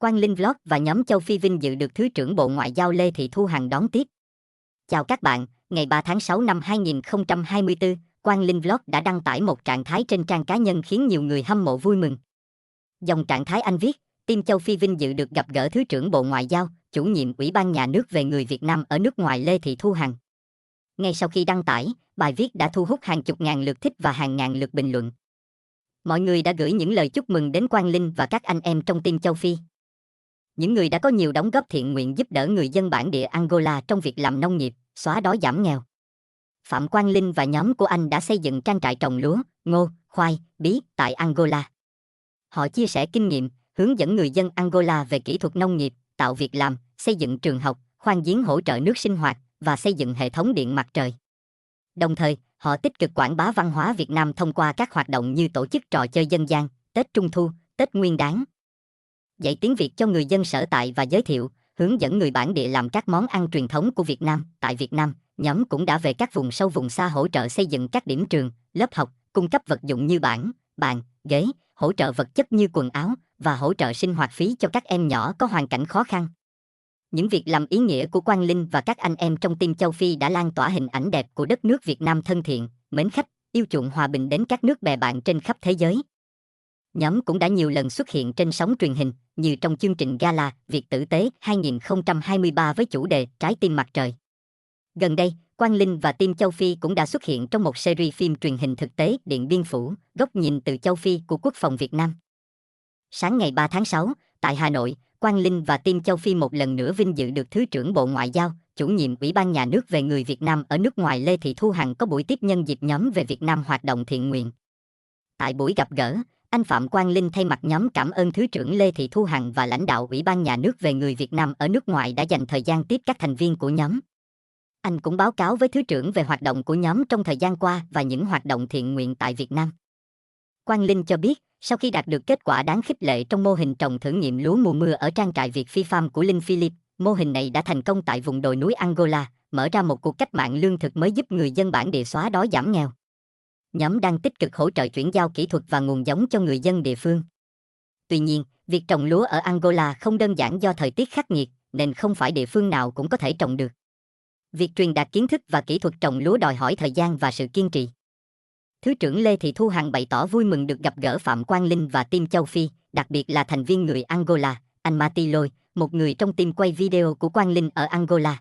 Quang Linh Vlog và nhóm Châu Phi vinh dự được Thứ trưởng Bộ Ngoại giao Lê Thị Thu Hằng đón tiếp. Chào các bạn, ngày 3 tháng 6 năm 2024, Quang Linh Vlog đã đăng tải một trạng thái trên trang cá nhân khiến nhiều người hâm mộ vui mừng. Dòng trạng thái anh viết, Team Châu Phi vinh dự được gặp gỡ Thứ trưởng Bộ Ngoại giao, chủ nhiệm Ủy ban Nhà nước về người Việt Nam ở nước ngoài Lê Thị Thu Hằng. Ngay sau khi đăng tải, bài viết đã thu hút hàng chục ngàn lượt thích và hàng ngàn lượt bình luận. Mọi người đã gửi những lời chúc mừng đến Quang Linh và các anh em trong Team Châu Phi. Những người đã có nhiều đóng góp thiện nguyện giúp đỡ người dân bản địa Angola trong việc làm nông nghiệp, xóa đói giảm nghèo. Phạm Quang Linh và nhóm của anh đã xây dựng trang trại trồng lúa, ngô, khoai, bí tại Angola. Họ chia sẻ kinh nghiệm, hướng dẫn người dân Angola về kỹ thuật nông nghiệp, tạo việc làm, xây dựng trường học, khoan giếng hỗ trợ nước sinh hoạt và xây dựng hệ thống điện mặt trời. Đồng thời, họ tích cực quảng bá văn hóa Việt Nam thông qua các hoạt động như tổ chức trò chơi dân gian, Tết Trung thu, Tết Nguyên đán. Dạy tiếng Việt cho người dân sở tại và giới thiệu, hướng dẫn người bản địa làm các món ăn truyền thống của Việt Nam. Tại Việt Nam, nhóm cũng đã về các vùng sâu vùng xa hỗ trợ xây dựng các điểm trường, lớp học, cung cấp vật dụng như bảng, bàn, ghế, hỗ trợ vật chất như quần áo và hỗ trợ sinh hoạt phí cho các em nhỏ có hoàn cảnh khó khăn. Những việc làm ý nghĩa của Quang Linh và các anh em trong Team Châu Phi đã lan tỏa hình ảnh đẹp của đất nước Việt Nam thân thiện, mến khách, yêu chuộng hòa bình đến các nước bè bạn trên khắp thế giới. Nhóm cũng đã nhiều lần xuất hiện trên sóng truyền hình, như trong chương trình Gala Việt Tử Tế 2023 với chủ đề Trái tim mặt trời. Gần đây, Quang Linh và Team Châu Phi cũng đã xuất hiện trong một series phim truyền hình thực tế Điện Biên Phủ, góc nhìn từ Châu Phi của Quốc phòng Việt Nam. Sáng ngày 3 tháng 6, tại Hà Nội, Quang Linh và Team Châu Phi một lần nữa vinh dự được Thứ trưởng Bộ Ngoại giao, chủ nhiệm Ủy ban Nhà nước về người Việt Nam ở nước ngoài Lê Thị Thu Hằng có buổi tiếp nhân dịp nhóm về Việt Nam hoạt động thiện nguyện. Tại buổi gặp gỡ, anh Phạm Quang Linh thay mặt nhóm cảm ơn Thứ trưởng Lê Thị Thu Hằng và lãnh đạo Ủy ban Nhà nước về người Việt Nam ở nước ngoài đã dành thời gian tiếp các thành viên của nhóm. Anh cũng báo cáo với Thứ trưởng về hoạt động của nhóm trong thời gian qua và những hoạt động thiện nguyện tại Việt Nam. Quang Linh cho biết, sau khi đạt được kết quả đáng khích lệ trong mô hình trồng thử nghiệm lúa mùa mưa ở trang trại Việt Phi Farm của Linh Philip, mô hình này đã thành công tại vùng đồi núi Angola, mở ra một cuộc cách mạng lương thực mới giúp người dân bản địa xóa đói giảm nghèo. Nhóm đang tích cực hỗ trợ chuyển giao kỹ thuật và nguồn giống cho người dân địa phương. Tuy nhiên, việc trồng lúa ở Angola không đơn giản do thời tiết khắc nghiệt, nên không phải địa phương nào cũng có thể trồng được. Việc truyền đạt kiến thức và kỹ thuật trồng lúa đòi hỏi thời gian và sự kiên trì. Thứ trưởng Lê Thị Thu Hằng bày tỏ vui mừng được gặp gỡ Phạm Quang Linh và Team Châu Phi, đặc biệt là thành viên người Angola, anh Mati Lôi, một người trong team quay video của Quang Linh ở Angola.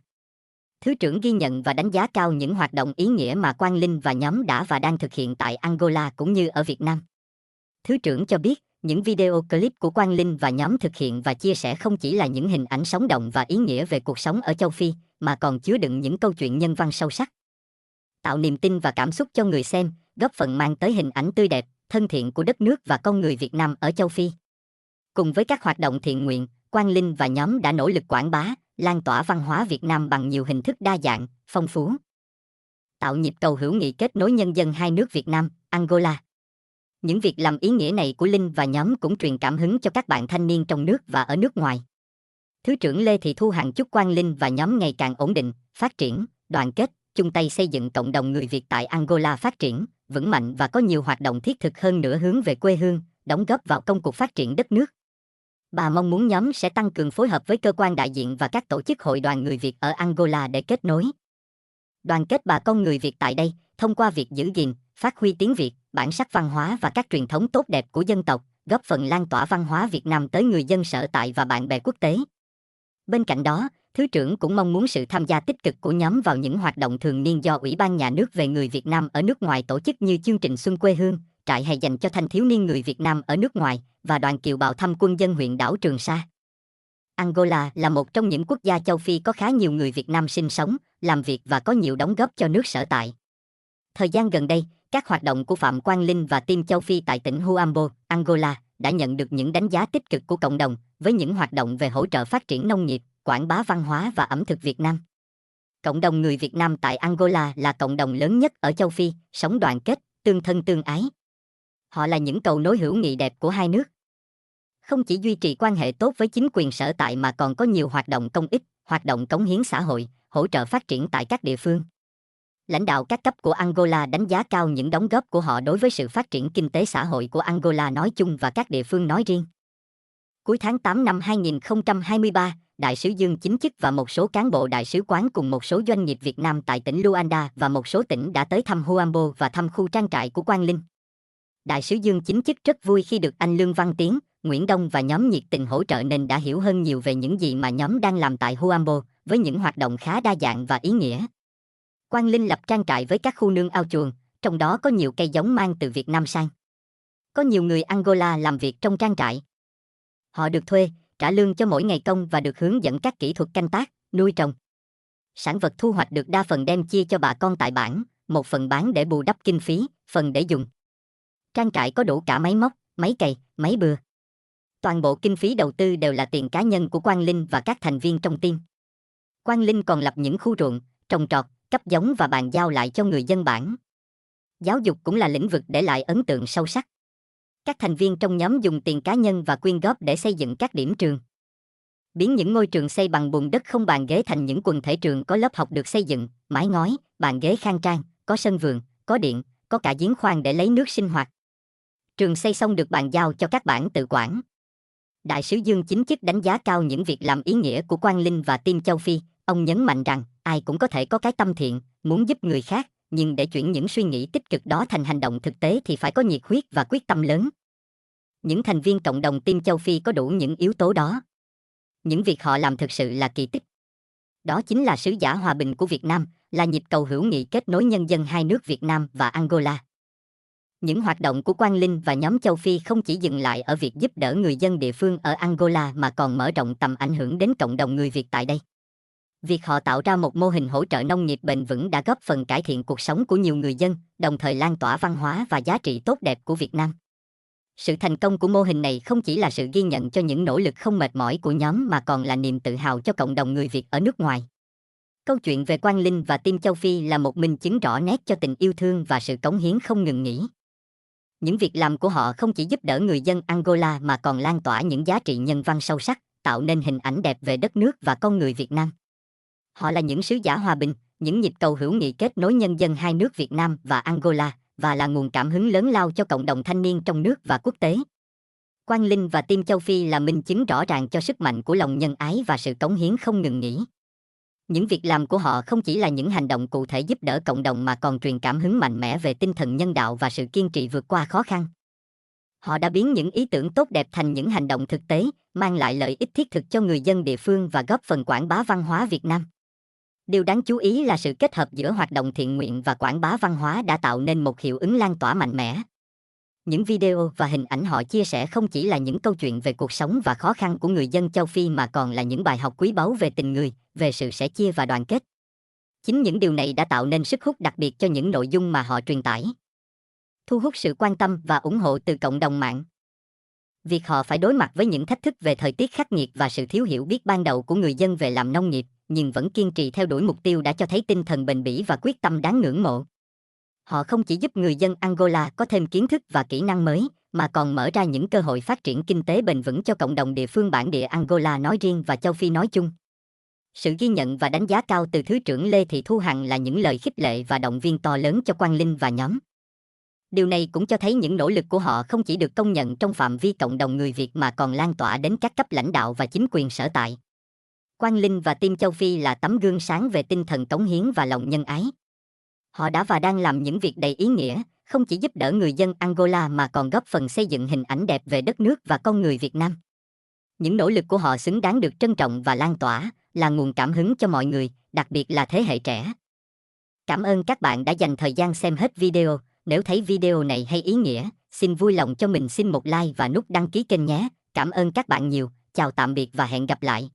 Thứ trưởng ghi nhận và đánh giá cao những hoạt động ý nghĩa mà Quang Linh và nhóm đã và đang thực hiện tại Angola cũng như ở Việt Nam. Thứ trưởng cho biết, những video clip của Quang Linh và nhóm thực hiện và chia sẻ không chỉ là những hình ảnh sống động và ý nghĩa về cuộc sống ở châu Phi, mà còn chứa đựng những câu chuyện nhân văn sâu sắc, tạo niềm tin và cảm xúc cho người xem, góp phần mang tới hình ảnh tươi đẹp, thân thiện của đất nước và con người Việt Nam ở châu Phi. Cùng với các hoạt động thiện nguyện, Quang Linh và nhóm đã nỗ lực quảng bá, lan tỏa văn hóa Việt Nam bằng nhiều hình thức đa dạng, phong phú. Tạo nhịp cầu hữu nghị kết nối nhân dân hai nước Việt Nam, Angola. Những việc làm ý nghĩa này của Linh và nhóm cũng truyền cảm hứng cho các bạn thanh niên trong nước và ở nước ngoài. Thứ trưởng Lê Thị Thu Hằng chúc Quang Linh và nhóm ngày càng ổn định, phát triển, đoàn kết, chung tay xây dựng cộng đồng người Việt tại Angola phát triển, vững mạnh và có nhiều hoạt động thiết thực hơn nữa hướng về quê hương, đóng góp vào công cuộc phát triển đất nước. Bà mong muốn nhóm sẽ tăng cường phối hợp với cơ quan đại diện và các tổ chức hội đoàn người Việt ở Angola để kết nối, đoàn kết bà con người Việt tại đây, thông qua việc giữ gìn, phát huy tiếng Việt, bản sắc văn hóa và các truyền thống tốt đẹp của dân tộc, góp phần lan tỏa văn hóa Việt Nam tới người dân sở tại và bạn bè quốc tế. Bên cạnh đó, Thứ trưởng cũng mong muốn sự tham gia tích cực của nhóm vào những hoạt động thường niên do Ủy ban Nhà nước về người Việt Nam ở nước ngoài tổ chức như chương trình Xuân quê hương, trại hè dành cho thanh thiếu niên người Việt Nam ở nước ngoài và đoàn kiều bào thăm quân dân huyện đảo Trường Sa. Angola là một trong những quốc gia châu Phi có khá nhiều người Việt Nam sinh sống, làm việc và có nhiều đóng góp cho nước sở tại. Thời gian gần đây, các hoạt động của Phạm Quang Linh và Team Châu Phi tại tỉnh Huambo, Angola đã nhận được những đánh giá tích cực của cộng đồng với những hoạt động về hỗ trợ phát triển nông nghiệp, quảng bá văn hóa và ẩm thực Việt Nam. Cộng đồng người Việt Nam tại Angola là cộng đồng lớn nhất ở châu Phi, sống đoàn kết, tương thân tương ái. Họ là những cầu nối hữu nghị đẹp của hai nước. Không chỉ duy trì quan hệ tốt với chính quyền sở tại mà còn có nhiều hoạt động công ích, hoạt động cống hiến xã hội, hỗ trợ phát triển tại các địa phương. Lãnh đạo các cấp của Angola đánh giá cao những đóng góp của họ đối với sự phát triển kinh tế xã hội của Angola nói chung và các địa phương nói riêng. Cuối tháng 8 năm 2023, Đại sứ Dương chính chức và một số cán bộ đại sứ quán cùng một số doanh nghiệp Việt Nam tại tỉnh Luanda và một số tỉnh đã tới thăm Huambo và thăm khu trang trại của Quang Linh. Đại sứ Dương chính chức rất vui khi được anh Lương Văn Tiến, Nguyễn Đông và nhóm nhiệt tình hỗ trợ nên đã hiểu hơn nhiều về những gì mà nhóm đang làm tại Huambo, với những hoạt động khá đa dạng và ý nghĩa. Quang Linh lập trang trại với các khu nương ao chuồng, trong đó có nhiều cây giống mang từ Việt Nam sang. Có nhiều người Angola làm việc trong trang trại. Họ được thuê, trả lương cho mỗi ngày công và được hướng dẫn các kỹ thuật canh tác, nuôi trồng. Sản vật thu hoạch được đa phần đem chia cho bà con tại bản, một phần bán để bù đắp kinh phí, phần để dùng. Trang trại có đủ cả máy móc, máy cày, máy bừa. Toàn bộ kinh phí đầu tư đều là tiền cá nhân của Quang Linh và các thành viên trong team. Quang Linh còn lập những khu ruộng, trồng trọt, cấp giống và bàn giao lại cho người dân bản. Giáo dục cũng là lĩnh vực để lại ấn tượng sâu sắc. Các thành viên trong nhóm dùng tiền cá nhân và quyên góp để xây dựng các điểm trường. Biến những ngôi trường xây bằng bùn đất không bàn ghế thành những quần thể trường có lớp học được xây dựng, mái ngói, bàn ghế khang trang, có sân vườn, có điện, có cả giếng khoan để lấy nước sinh hoạt. Trường xây xong được bàn giao cho các bản tự quản. Đại sứ Dương chính chức đánh giá cao những việc làm ý nghĩa của Quang Linh và team châu Phi. Ông nhấn mạnh rằng ai cũng có thể có cái tâm thiện, muốn giúp người khác, nhưng để chuyển những suy nghĩ tích cực đó thành hành động thực tế thì phải có nhiệt huyết và quyết tâm lớn. Những thành viên cộng đồng team châu Phi có đủ những yếu tố đó. Những việc họ làm thực sự là kỳ tích. Đó chính là sứ giả hòa bình của Việt Nam, là nhịp cầu hữu nghị kết nối nhân dân hai nước Việt Nam và Angola. Những hoạt động của Quang Linh và nhóm châu Phi không chỉ dừng lại ở việc giúp đỡ người dân địa phương ở Angola mà còn mở rộng tầm ảnh hưởng đến cộng đồng người Việt tại đây. Việc họ tạo ra một mô hình hỗ trợ nông nghiệp bền vững đã góp phần cải thiện cuộc sống của nhiều người dân, đồng thời lan tỏa văn hóa và giá trị tốt đẹp của Việt Nam. Sự thành công của mô hình này không chỉ là sự ghi nhận cho những nỗ lực không mệt mỏi của nhóm mà còn là niềm tự hào cho cộng đồng người Việt ở nước ngoài. Câu chuyện về Quang Linh và team châu Phi là một minh chứng rõ nét cho tình yêu thương và sự cống hiến không ngừng nghỉ. Những việc làm của họ không chỉ giúp đỡ người dân Angola mà còn lan tỏa những giá trị nhân văn sâu sắc, tạo nên hình ảnh đẹp về đất nước và con người Việt Nam. Họ là những sứ giả hòa bình, những nhịp cầu hữu nghị kết nối nhân dân hai nước Việt Nam và Angola, và là nguồn cảm hứng lớn lao cho cộng đồng thanh niên trong nước và quốc tế. Quang Linh và team châu Phi là minh chứng rõ ràng cho sức mạnh của lòng nhân ái và sự cống hiến không ngừng nghỉ. Những việc làm của họ không chỉ là những hành động cụ thể giúp đỡ cộng đồng mà còn truyền cảm hứng mạnh mẽ về tinh thần nhân đạo và sự kiên trì vượt qua khó khăn. Họ đã biến những ý tưởng tốt đẹp thành những hành động thực tế, mang lại lợi ích thiết thực cho người dân địa phương và góp phần quảng bá văn hóa Việt Nam. Điều đáng chú ý là sự kết hợp giữa hoạt động thiện nguyện và quảng bá văn hóa đã tạo nên một hiệu ứng lan tỏa mạnh mẽ. Những video và hình ảnh họ chia sẻ không chỉ là những câu chuyện về cuộc sống và khó khăn của người dân châu Phi mà còn là những bài học quý báu về tình người, về sự sẻ chia và đoàn kết. Chính những điều này đã tạo nên sức hút đặc biệt cho những nội dung mà họ truyền tải. Thu hút sự quan tâm và ủng hộ từ cộng đồng mạng. Việc họ phải đối mặt với những thách thức về thời tiết khắc nghiệt và sự thiếu hiểu biết ban đầu của người dân về làm nông nghiệp, nhưng vẫn kiên trì theo đuổi mục tiêu đã cho thấy tinh thần bền bỉ và quyết tâm đáng ngưỡng mộ. Họ không chỉ giúp người dân Angola có thêm kiến thức và kỹ năng mới, mà còn mở ra những cơ hội phát triển kinh tế bền vững cho cộng đồng địa phương bản địa Angola nói riêng và châu Phi nói chung. Sự ghi nhận và đánh giá cao từ Thứ trưởng Lê Thị Thu Hằng là những lời khích lệ và động viên to lớn cho Quang Linh và nhóm. Điều này cũng cho thấy những nỗ lực của họ không chỉ được công nhận trong phạm vi cộng đồng người Việt mà còn lan tỏa đến các cấp lãnh đạo và chính quyền sở tại. Quang Linh và team châu Phi là tấm gương sáng về tinh thần cống hiến và lòng nhân ái. Họ đã và đang làm những việc đầy ý nghĩa, không chỉ giúp đỡ người dân Angola mà còn góp phần xây dựng hình ảnh đẹp về đất nước và con người Việt Nam. Những nỗ lực của họ xứng đáng được trân trọng và lan tỏa, là nguồn cảm hứng cho mọi người, đặc biệt là thế hệ trẻ. Cảm ơn các bạn đã dành thời gian xem hết video. Nếu thấy video này hay ý nghĩa, xin vui lòng cho mình xin một like và nút đăng ký kênh nhé. Cảm ơn các bạn nhiều, chào tạm biệt và hẹn gặp lại.